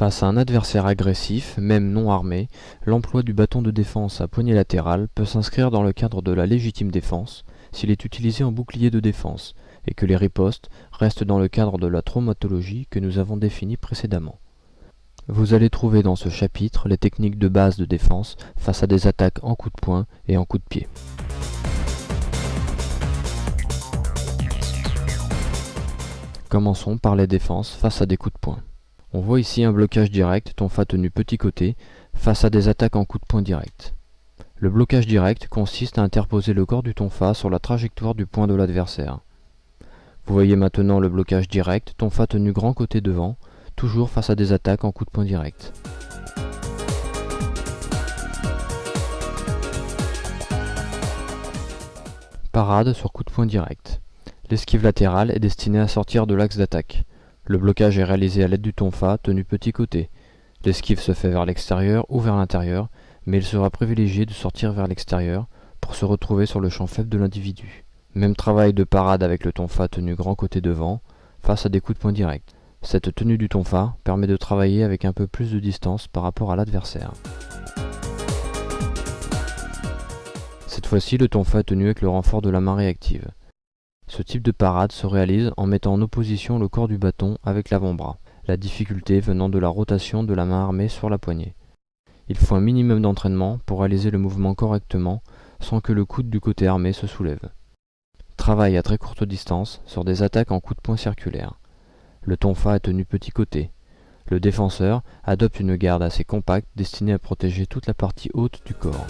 Face à un adversaire agressif, même non armé, l'emploi du bâton de défense à poignée latérale peut s'inscrire dans le cadre de la légitime défense s'il est utilisé en bouclier de défense et que les ripostes restent dans le cadre de la traumatologie que nous avons définie précédemment. Vous allez trouver dans ce chapitre les techniques de base de défense face à des attaques en coup de poing et en coup de pied. Commençons par les défenses face à des coups de poing. On voit ici un blocage direct, tonfa tenu petit côté, face à des attaques en coup de poing direct. Le blocage direct consiste à interposer le corps du tonfa sur la trajectoire du poing de l'adversaire. Vous voyez maintenant le blocage direct, tonfa tenu grand côté devant, toujours face à des attaques en coup de poing direct. Parade sur coup de poing direct. L'esquive latérale est destinée à sortir de l'axe d'attaque. Le blocage est réalisé à l'aide du tonfa tenu petit côté. L'esquive se fait vers l'extérieur ou vers l'intérieur, mais il sera privilégié de sortir vers l'extérieur pour se retrouver sur le champ faible de l'individu. Même travail de parade avec le tonfa tenu grand côté devant, face à des coups de poing directs. Cette tenue du tonfa permet de travailler avec un peu plus de distance par rapport à l'adversaire. Cette fois-ci, le tonfa est tenu avec le renfort de la main réactive. Ce type de parade se réalise en mettant en opposition le corps du bâton avec l'avant-bras, la difficulté venant de la rotation de la main armée sur la poignée. Il faut un minimum d'entraînement pour réaliser le mouvement correctement sans que le coude du côté armé se soulève. Travail à très courte distance sur des attaques en coup de poing circulaire. Le tonfa est tenu petit côté. Le défenseur adopte une garde assez compacte destinée à protéger toute la partie haute du corps.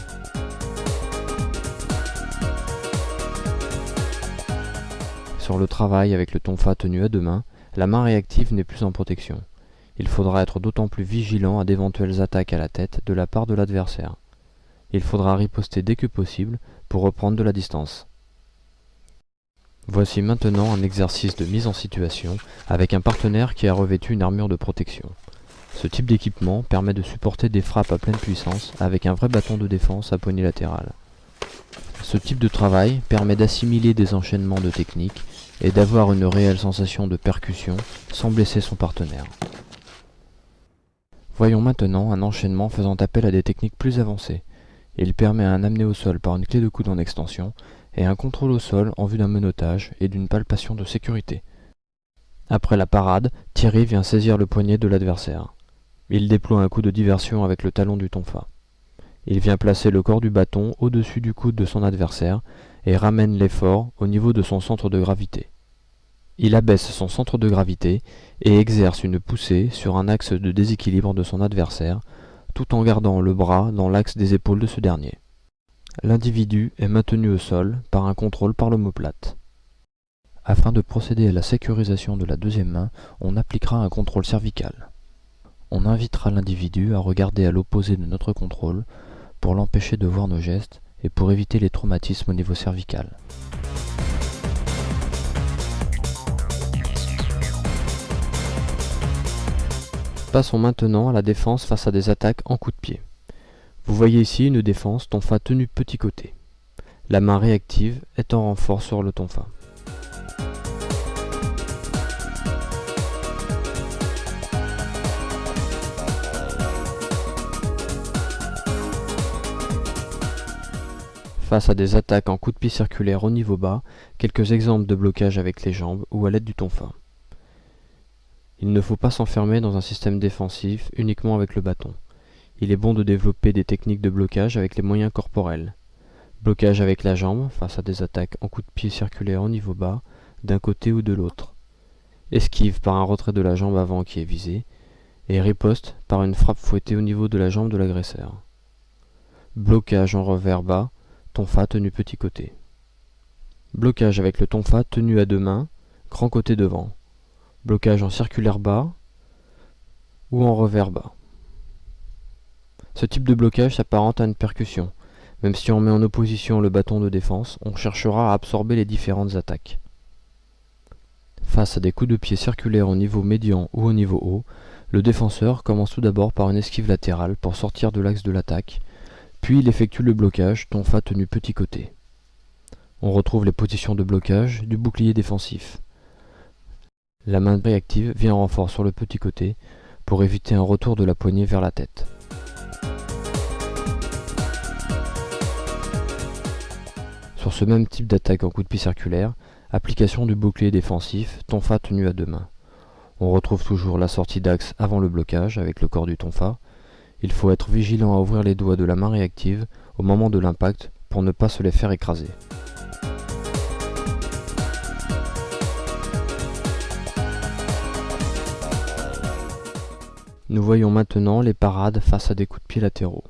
Sur le travail avec le tonfa tenu à deux mains, la main réactive n'est plus en protection. Il faudra être d'autant plus vigilant à d'éventuelles attaques à la tête de la part de l'adversaire. Il faudra riposter dès que possible pour reprendre de la distance. Voici maintenant un exercice de mise en situation avec un partenaire qui a revêtu une armure de protection. Ce type d'équipement permet de supporter des frappes à pleine puissance avec un vrai bâton de défense à poignée latérale. Ce type de travail permet d'assimiler des enchaînements de techniques et d'avoir une réelle sensation de percussion sans blesser son partenaire. Voyons maintenant un enchaînement faisant appel à des techniques plus avancées. Il permet un amené au sol par une clé de coude en extension et un contrôle au sol en vue d'un menottage et d'une palpation de sécurité. Après la parade, Thierry vient saisir le poignet de l'adversaire. Il déploie un coup de diversion avec le talon du tonfa. Il vient placer le corps du bâton au-dessus du coude de son adversaire et ramène l'effort au niveau de son centre de gravité. Il abaisse son centre de gravité et exerce une poussée sur un axe de déséquilibre de son adversaire, tout en gardant le bras dans l'axe des épaules de ce dernier. L'individu est maintenu au sol par un contrôle par l'omoplate. Afin de procéder à la sécurisation de la deuxième main, on appliquera un contrôle cervical. On invitera l'individu à regarder à l'opposé de notre contrôle pour l'empêcher de voir nos gestes et pour éviter les traumatismes au niveau cervical. Passons maintenant à la défense face à des attaques en coup de pied. Vous voyez ici une défense tonfa tenue petit côté. La main réactive est en renfort sur le tonfa. Face à des attaques en coup de pied circulaire au niveau bas, quelques exemples de blocage avec les jambes ou à l'aide du tonfa. Il ne faut pas s'enfermer dans un système défensif uniquement avec le bâton. Il est bon de développer des techniques de blocage avec les moyens corporels. Blocage avec la jambe face à des attaques en coup de pied circulaire au niveau bas, d'un côté ou de l'autre. Esquive par un retrait de la jambe avant qui est visée, et riposte par une frappe fouettée au niveau de la jambe de l'agresseur. Blocage en revers bas, tonfa tenu petit côté. Blocage avec le tonfa tenu à deux mains, grand côté devant, blocage en circulaire bas ou en revers bas. Ce type de blocage s'apparente à une percussion. Même si on met en opposition le bâton de défense, on cherchera à absorber les différentes attaques. Face à des coups de pied circulaires au niveau médian ou au niveau haut, le défenseur commence tout d'abord par une esquive latérale pour sortir de l'axe de l'attaque, puis il effectue le blocage, tonfa tenu petit côté. On retrouve les positions de blocage du bouclier défensif. La main réactive vient en renfort sur le petit côté pour éviter un retour de la poignée vers la tête. Sur ce même type d'attaque en coup de pied circulaire, application du bouclier défensif, tonfa tenu à deux mains. On retrouve toujours la sortie d'axe avant le blocage avec le corps du tonfa. Il faut être vigilant à ouvrir les doigts de la main réactive au moment de l'impact pour ne pas se les faire écraser. Nous voyons maintenant les parades face à des coups de pied latéraux.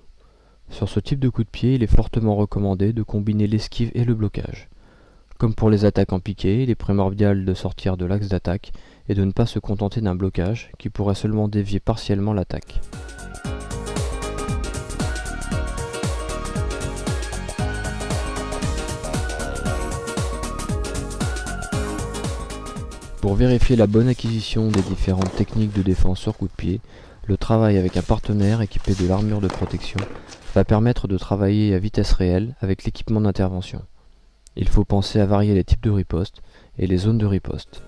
Sur ce type de coup de pied, il est fortement recommandé de combiner l'esquive et le blocage. Comme pour les attaques en piqué, il est primordial de sortir de l'axe d'attaque et de ne pas se contenter d'un blocage qui pourrait seulement dévier partiellement l'attaque. Pour vérifier la bonne acquisition des différentes techniques de défense sur coup de pied, le travail avec un partenaire équipé de l'armure de protection va permettre de travailler à vitesse réelle avec l'équipement d'intervention. Il faut penser à varier les types de riposte et les zones de riposte.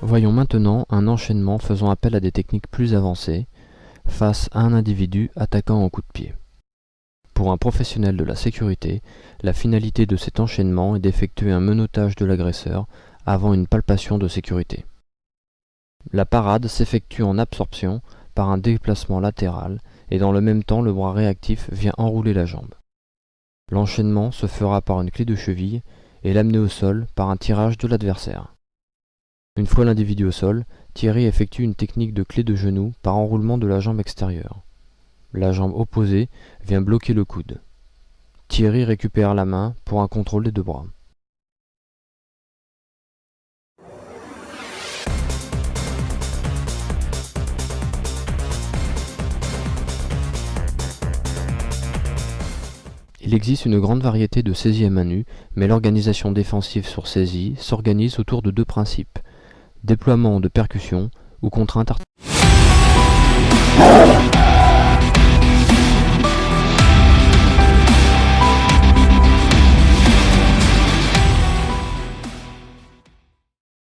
Voyons maintenant un enchaînement faisant appel à des techniques plus avancées face à un individu attaquant en coup de pied. Pour un professionnel de la sécurité, la finalité de cet enchaînement est d'effectuer un menottage de l'agresseur avant une palpation de sécurité. La parade s'effectue en absorption par un déplacement latéral et dans le même temps le bras réactif vient enrouler la jambe. L'enchaînement se fera par une clé de cheville et l'amener au sol par un tirage de l'adversaire. Une fois l'individu au sol, Thierry effectue une technique de clé de genou par enroulement de la jambe extérieure. La jambe opposée vient bloquer le coude. Thierry récupère la main pour un contrôle des deux bras. Il existe une grande variété de saisies à main nue, mais l'organisation défensive sur saisie s'organise autour de deux principes: déploiement de percussion ou contrainte artificielle.